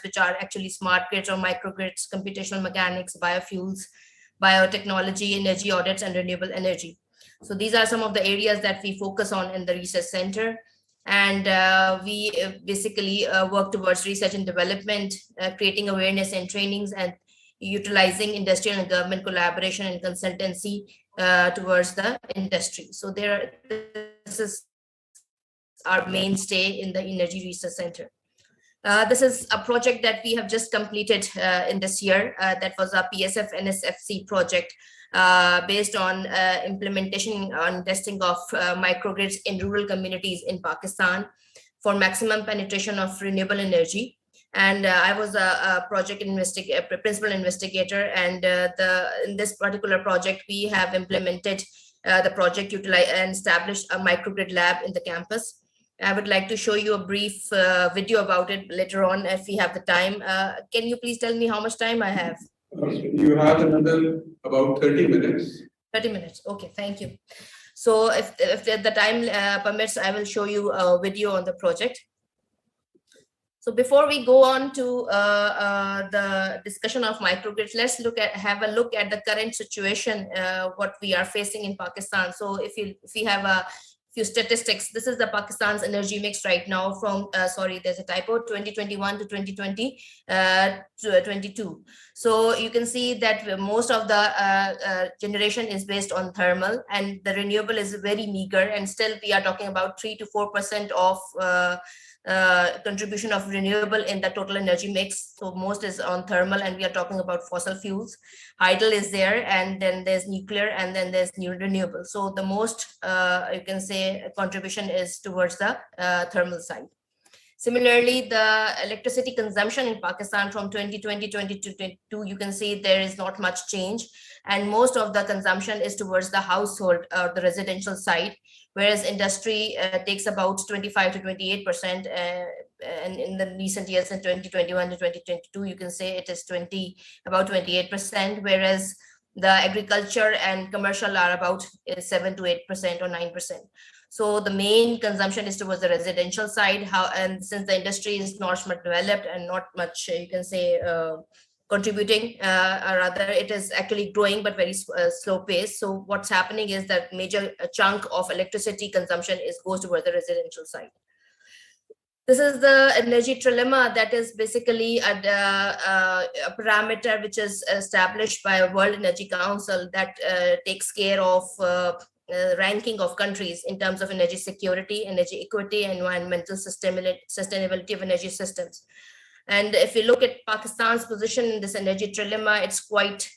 which are actually smart grids or microgrids, computational mechanics, biofuels, biotechnology, energy audits, and renewable energy. So these are some of the areas that we focus on in the research center. And we basically work towards research and development, creating awareness and trainings, and utilizing industrial and government collaboration and consultancy towards the industry. So this is our mainstay in the Energy Research Center. This is a project that we have just completed in this year. That was a PSF NSFC project based on implementation and testing of microgrids in rural communities in Pakistan for maximum penetration of renewable energy. And I was a principal investigator, and in this particular project, we have implemented the project and established a microgrid lab in the campus. I would like to show you a brief video about it later on if we have the time. Can you please tell me how much time I have? You have another about 30 minutes. 30 minutes. Okay, thank you. So if the time permits, I will show you a video on the project. So before we go on to the discussion of microgrids, let's have a look at the current situation, what we are facing in Pakistan. So if we have a few statistics, this is the Pakistan's energy mix right now from, sorry, there's a typo, 2021 to 2020 to 22. So you can see that most of the generation is based on thermal, and the renewable is very meager, and still we are talking about 3 to 4% of contribution of renewable in the total energy mix. So most is on thermal, and we are talking about fossil fuels. Hydel is there, and then there's nuclear, and then there's new renewable. So the most you can say contribution is towards the thermal side. Similarly, the electricity consumption in Pakistan from 2020 to 2022, you can see there is not much change, and most of the consumption is towards the household or the residential side, whereas industry takes about 25 to 28%, and in the recent years, in 2021 to 2022, you can say it is about 28%, whereas the agriculture and commercial are about 7 to 8% or 9%. So the main consumption is towards the residential side. And since the industry is not much developed and not much, you can say, contributing, or rather it is actually growing but very slow pace. So what's happening is that major chunk of electricity consumption goes towards the residential side. This is the energy trilemma, that is basically a parameter which is established by World Energy Council that takes care of ranking of countries in terms of energy security, energy equity, environmental sustainability of energy systems. And if we look at Pakistan's position in this energy trilemma, it's quite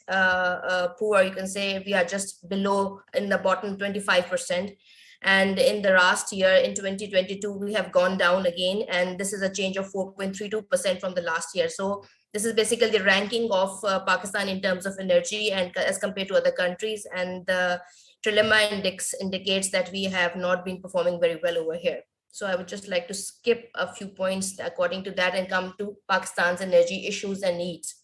poor. You can say we are just below, in the bottom 25%. And in the last year, in 2022, we have gone down again. And this is a change of 4.32% from the last year. So this is basically the ranking of Pakistan in terms of energy and as compared to other countries. And the trilemma index indicates that we have not been performing very well over here. So I would just like to skip a few points according to that and come to Pakistan's energy issues and needs.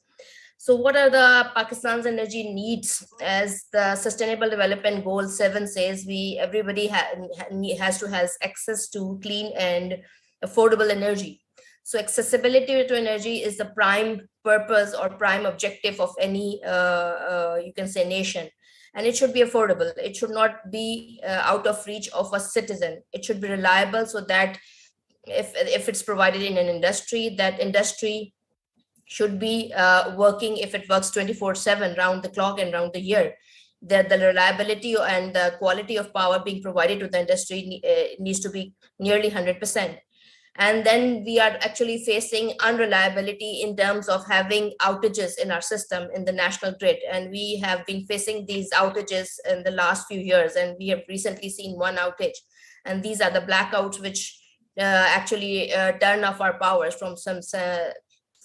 So what are the Pakistan's energy needs? As the Sustainable Development Goal 7 says, everybody has to have access to clean and affordable energy. So accessibility to energy is the prime purpose or prime objective of any, you can say, nation. And it should be affordable. It should not be out of reach of a citizen. It should be reliable, so that if it's provided in an industry, that industry should be working, if it works 24/7, round the clock and round the year. The reliability and the quality of power being provided to the industry needs to be nearly 100%. And then we are actually facing unreliability in terms of having outages in our system, in the national grid. And we have been facing these outages in the last few years. And we have recently seen one outage. And these are the blackouts which actually turn off our powers from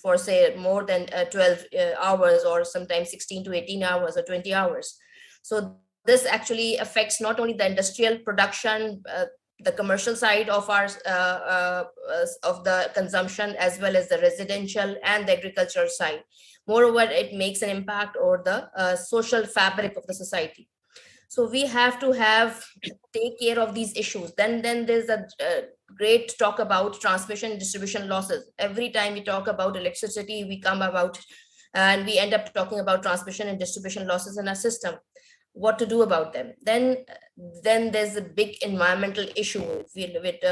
for say more than 12 hours, or sometimes 16 to 18 hours or 20 hours. So this actually affects not only the industrial production, the commercial side of our of the consumption, as well as the residential and the agricultural side. Moreover, it makes an impact over the social fabric of the society. So we have to take care of these issues. Then there's a great talk about transmission and distribution losses. Every time we talk about electricity, we come about and we end up talking about transmission and distribution losses in our system. What to do about them? Then there's a big environmental issue. With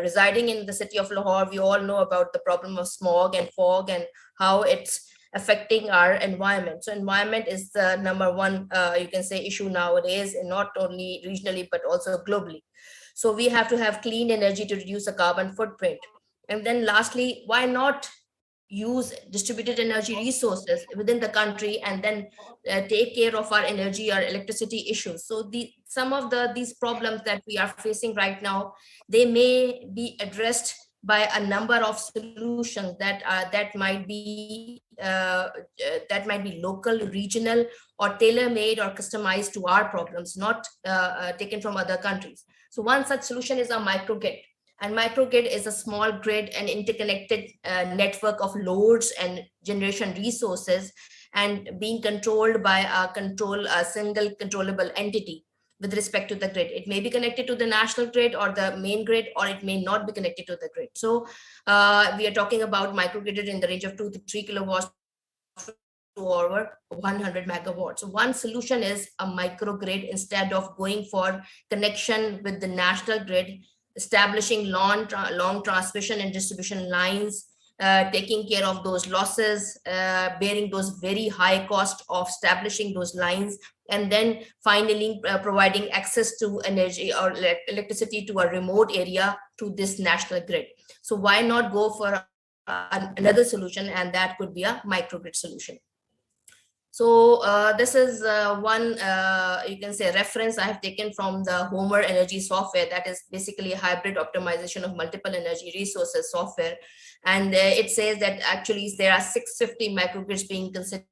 residing in the city of Lahore, we all know about the problem of smog and fog and how it's affecting our environment. So environment is the number one, you can say, issue nowadays, and not only regionally but also globally. So we have to have clean energy to reduce the carbon footprint. And then lastly, why not use distributed energy resources within the country and then take care of our energy or electricity issues? So some of these problems that we are facing right now, they may be addressed by a number of solutions that might be local, regional, or tailor-made or customized to our problems, not taken from other countries. So one such solution is a microgrid. And microgrid is a small grid and interconnected network of loads and generation resources, and being controlled by a single controllable entity with respect to the grid. It may be connected to the national grid or the main grid, or it may not be connected to the grid. So we are talking about microgrid in the range of 2 to 3 kilowatts to over 100 megawatts. So one solution is a microgrid. Instead of going for connection with the national grid, establishing long transmission and distribution lines, taking care of those losses, bearing those very high cost of establishing those lines, and then finally providing access to energy or electricity to a remote area to this national grid. So why not go for another solution, and that could be a microgrid solution. So this is one, you can say, reference I have taken from the Homer Energy software. That is basically a hybrid optimization of multiple energy resources software. And it says that actually there are 650 microgrids being considered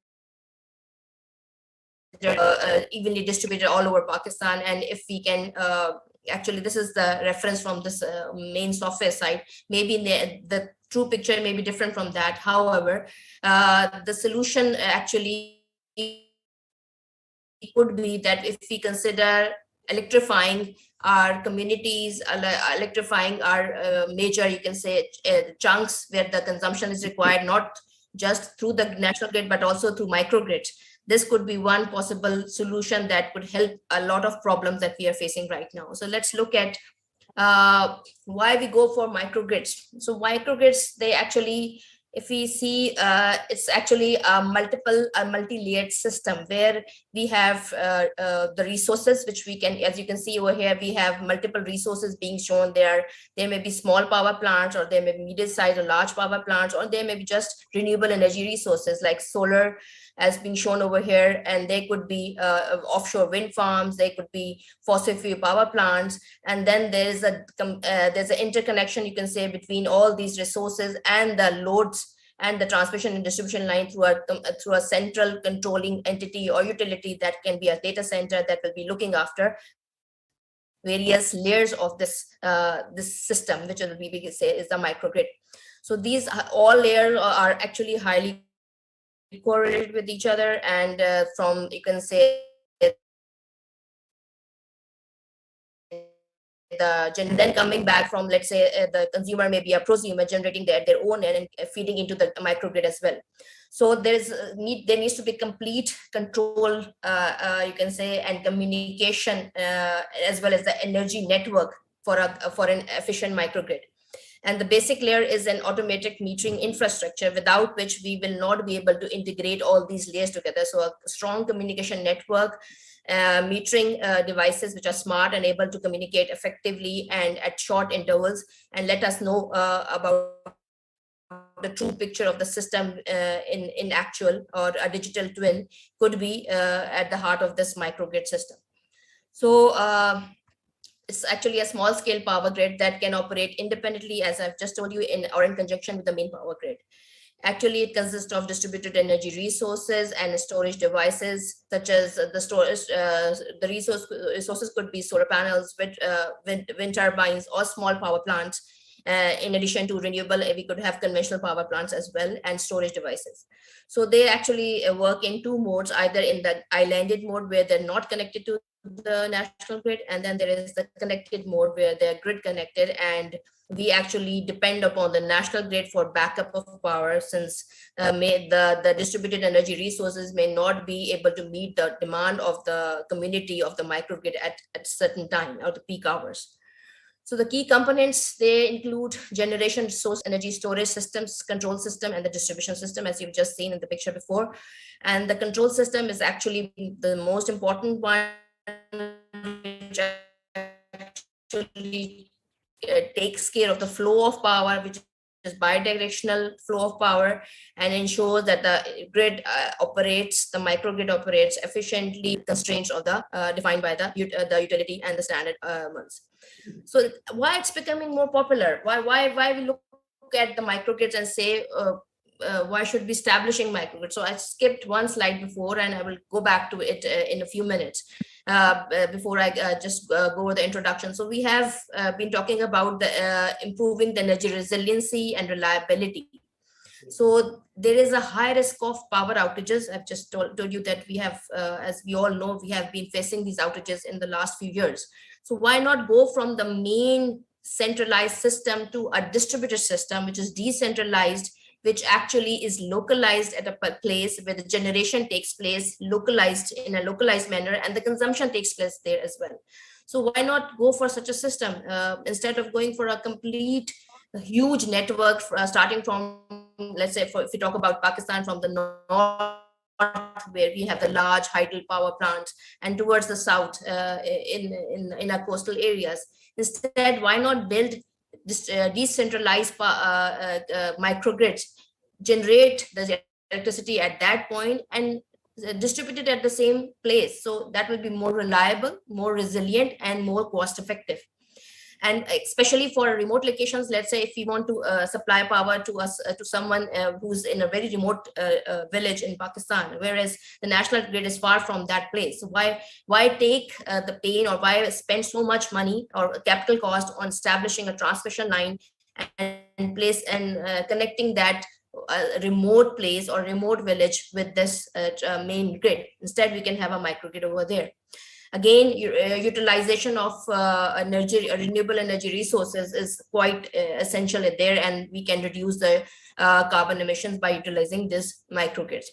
evenly distributed all over Pakistan. And if we can, actually this is the reference from this main software site. Maybe the true picture may be different from that. However, the solution actually could be that if we consider electrifying our communities, electrifying our major, you can say, chunks where the consumption is required, not just through the national grid, but also through microgrids. This could be one possible solution that could help a lot of problems that we are facing right now. So let's look at why we go for microgrids. So microgrids, they actually, if we see, it's actually a multi-layered system where we have the resources which we can, as you can see over here, we have multiple resources being shown there. There may be small power plants, or there may be medium-sized or large power plants, or there may be just renewable energy resources like solar, as being shown over here, and they could be offshore wind farms, they could be fossil fuel power plants, and then there's an interconnection, you can say, between all these resources and the loads and the transmission and distribution line through a central controlling entity or utility that can be a data center that will be looking after various layers of this system, which we can say is the microgrid. So these all layers are actually highly correlated with each other, and from, you can say, then coming back from, let's say, the consumer may be a prosumer generating their own and feeding into the microgrid as well. So there needs to be complete control, you can say, and communication, as well as the energy network for an efficient microgrid. And the basic layer is an automatic metering infrastructure, without which we will not be able to integrate all these layers together. So a strong communication network, metering devices which are smart and able to communicate effectively and at short intervals, and let us know about the true picture of the system in actual, or a digital twin, could be at the heart of this microgrid system. So it's actually a small scale power grid that can operate independently, as I've just told you, in conjunction with the main power grid. Actually, it consists of distributed energy resources and storage devices, such as the storage. The resources could be solar panels, wind turbines, or small power plants. In addition to renewable, we could have conventional power plants as well, and storage devices. So they actually work in two modes, either in the islanded mode, where they're not connected to the national grid, and then there is the connected mode where they're grid connected, and we actually depend upon the national grid for backup of power, since the distributed energy resources may not be able to meet the demand of the community of the microgrid at certain time or the peak hours. So the key components, they include generation source energy storage systems, control system, and the distribution system, as you've just seen in the picture before. And the control system is actually the most important one, which actually takes care of the flow of power, which is bidirectional flow of power, and ensures that the grid operates, the microgrid operates efficiently, constraints of the defined by the utility and the standard ones. So why it's becoming more popular? Why we look at the microgrids and say why should be establishing microgrids? So I skipped one slide before, and I will go back to it in a few minutes before I just go over the introduction. So we have been talking about the improving the energy resiliency and reliability. So there is a high risk of power outages. I've just told you that we have, as we all know, we have been facing these outages in the last few years. So why not go from the main centralized system to a distributed system, which is decentralized, which actually is localized at a place where the generation takes place, localized in a localized manner, and the consumption takes place there as well. So why not go for such a system instead of going for a complete huge network starting from, let's say, if we talk about Pakistan, from the north, where we have the large hydel power plants, and towards the south in our coastal areas. Instead, why not build decentralized microgrids, generate the electricity at that point and distribute it at the same place? So that will be more reliable, more resilient, and more cost effective. And especially for remote locations, let's say if we want to supply power to us to someone who's in a very remote village in Pakistan, whereas the national grid is far from that place. So why take the pain, or why spend so much money or capital cost on establishing a transmission line and place and connecting that remote place or remote village with this main grid? Instead, we can have a microgrid over there. Again, utilization of renewable energy resources is quite essential there, and we can reduce the carbon emissions by utilizing this microgrids.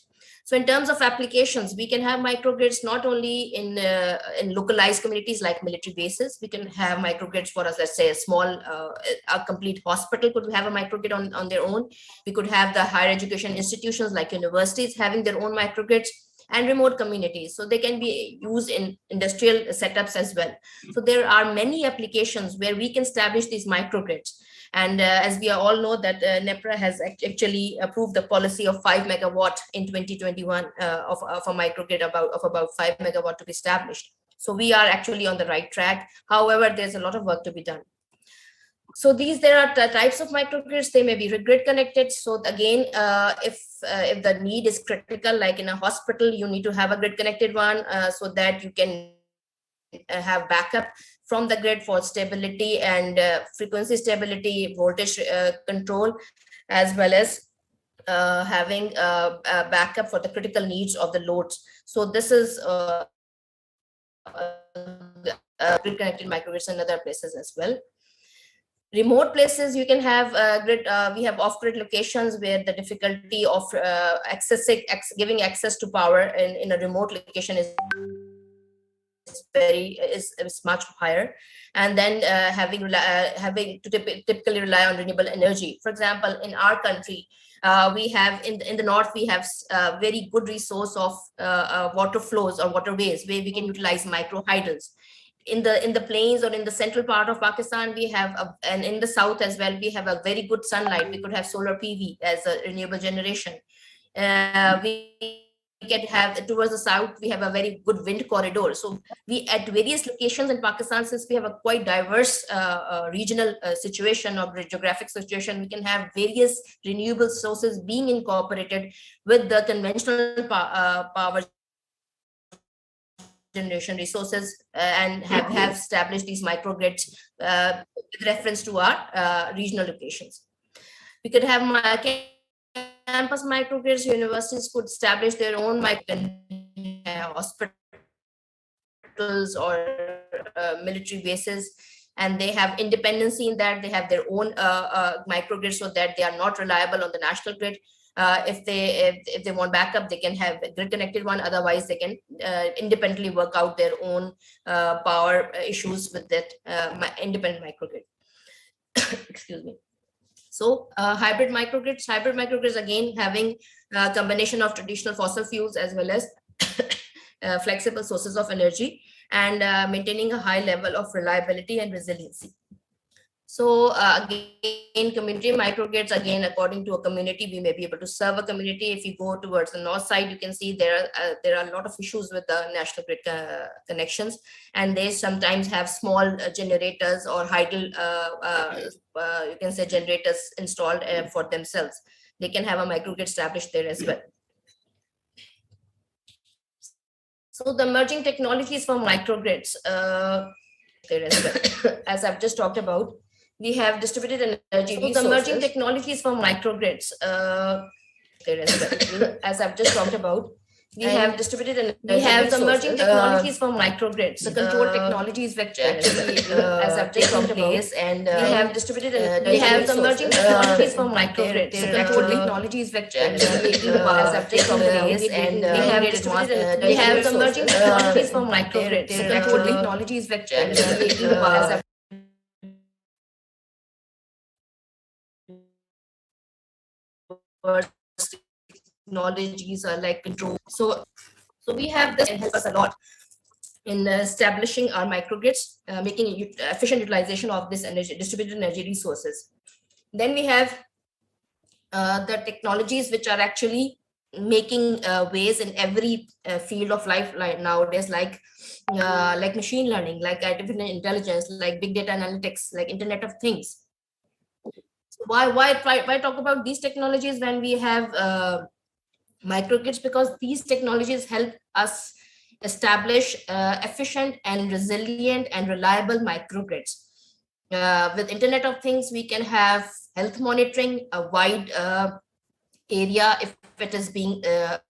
So in terms of applications, we can have microgrids not only in localized communities like military bases. We can have microgrids for us, let's say a small, a complete hospital could have a microgrid on their own. We could have the higher education institutions like universities having their own microgrids, and remote communities, so they can be used in industrial setups as well. So there are many applications where we can establish these microgrids. And as we all know that NEPRA has actually approved the policy of 5 megawatt in 2021 of a microgrid of about 5 megawatt to be established. So we are actually on the right track. However, there's a lot of work to be done. So there are types of microgrids. They may be grid connected. So again, if the need is critical, like in a hospital, you need to have a grid connected one so that you can have backup from the grid for stability and frequency stability, voltage control, as well as having a backup for the critical needs of the loads. So this is grid connected microgrids in other places as well. Remote places, you can have grid. We have off-grid locations where the difficulty of giving access to power in a remote location is much higher, and then having to typically rely on renewable energy. For example, in our country, we have in the north, we have very good resource of water flows or waterways where we can utilize micro hydels. In the plains or in the central part of Pakistan, we have and in the south as well, we have a very good sunlight. We could have solar PV as a renewable generation. We can have towards the south, we have a very good wind corridor. So we at various locations in Pakistan, since we have a quite diverse regional situation or geographic situation, we can have various renewable sources being incorporated with the conventional power generation resources and have established these microgrids with reference to our regional locations. We could have campus microgrids. Universities could establish their own hospital hospitals or military bases, and they have independency in that. They have their own microgrid, so that they are not reliable on the national grid. If they want backup, they can have a grid connected one. Otherwise, they can independently work out their own power issues with that independent microgrid. Excuse me. So hybrid microgrids again having a combination of traditional fossil fuels as well as flexible sources of energy, and maintaining a high level of reliability and resiliency. So again, community microgrids, again, according to a community, we may be able to serve a community. If you go towards the north side, you can see there are a lot of issues with the national grid connections, and they sometimes have small generators or hydel, you can say generators installed for themselves. They can have a microgrid established there as well. So the emerging technologies for microgrids there as well. As I've just talked about, we have distributed energy resources. The emerging technologies for microgrids there as well. As I've just talked about, we have distributed energy resources. We have the emerging technologies for microgrids. The control technologies which actually as I've just talked about, and we have distributed energy we have the emerging technologies for microgrids. The control technologies which actually as I've just talked about, and we have distributed we have the emerging technologies for microgrids. The control technologies which actually as I've technologies are like control. So we have this and help us a lot in establishing our microgrids, making efficient utilization of this energy, distributed energy resources. Then we have the technologies which are actually making ways in every field of life nowadays, like machine learning, like artificial intelligence, like big data analytics, like Internet of Things. Why talk about these technologies when we have microgrids? Because these technologies help us establish efficient and resilient and reliable microgrids. With Internet of Things, we can have health monitoring, a wide area if it is being so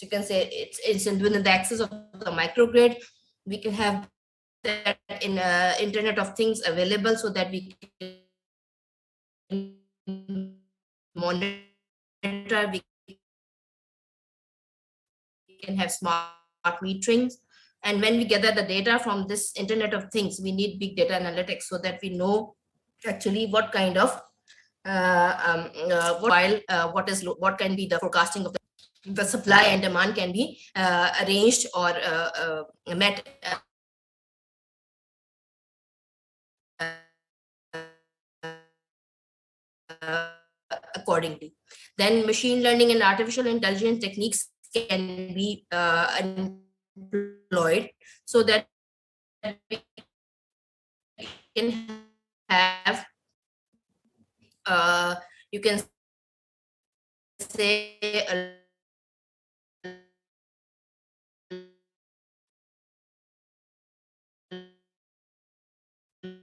you can say it's within the access of the microgrid. We can have that in Internet of Things available, so that we can monitor, we can have smart meterings. And when we gather the data from this Internet of Things, we need big data analytics, so that we know actually what kind of what can be the forecasting of the supply and demand can be arranged or met accordingly. Then machine learning and artificial intelligence techniques can be employed, so that we can have you can say a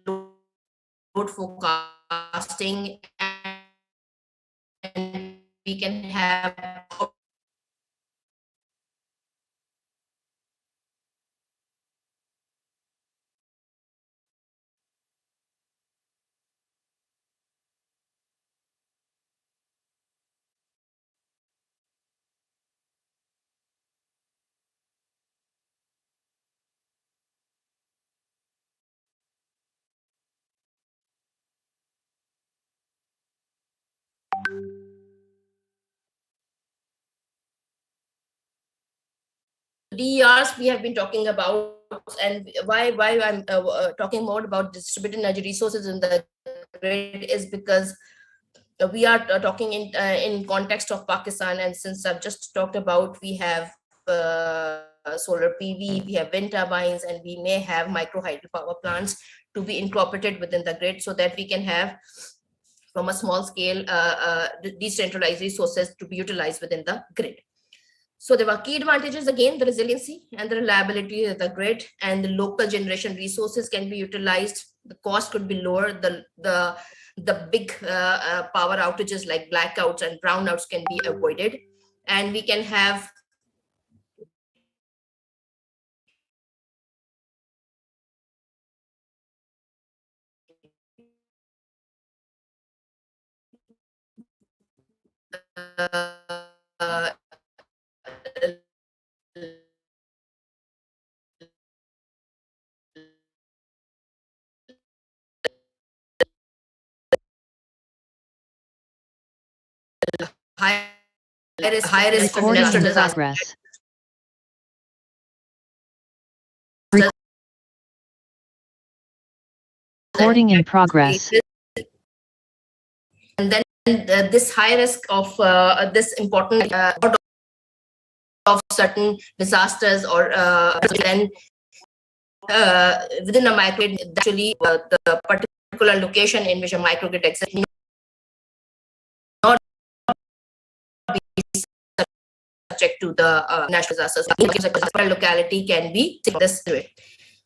load forecasting, and we can have DERs we have been talking about, and why I'm talking more about distributed energy resources in the grid is because we are talking in context of Pakistan, and since I've just talked about, we have solar PV, we have wind turbines, and we may have micro hydropower plants to be incorporated within the grid, so that we can have from a small scale decentralized resources to be utilized within the grid. So there were key advantages, again, the resiliency and the reliability of the grid, and the local generation resources can be utilized. The cost could be lower. The big power outages like blackouts and brownouts can be avoided, and we can have high risk of natural disasters. Recording in progress. And then this high risk of this important of certain disasters, or then within a microgrid, actually the particular location in which a microgrid exists not be subject to the national disasters. So locality can be this way.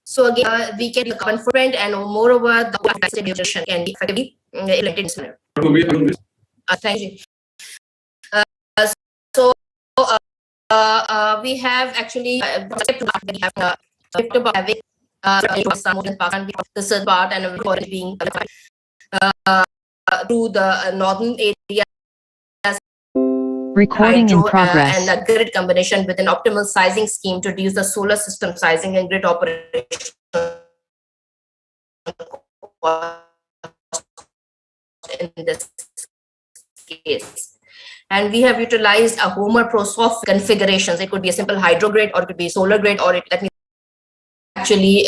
So again, we can do carbon footprint, and moreover, the capacity nutrition can be effectively implemented in this manner. Thank you. So we have actually we have having the third part, and being to the northern area. Recording in progress. And a grid combination with an optimal sizing scheme to reduce the solar system sizing and grid operation in this case. And we have utilized a Homer Pro soft configurations. It could be a simple hydro grid, or it could be solar grid, or it, let me actually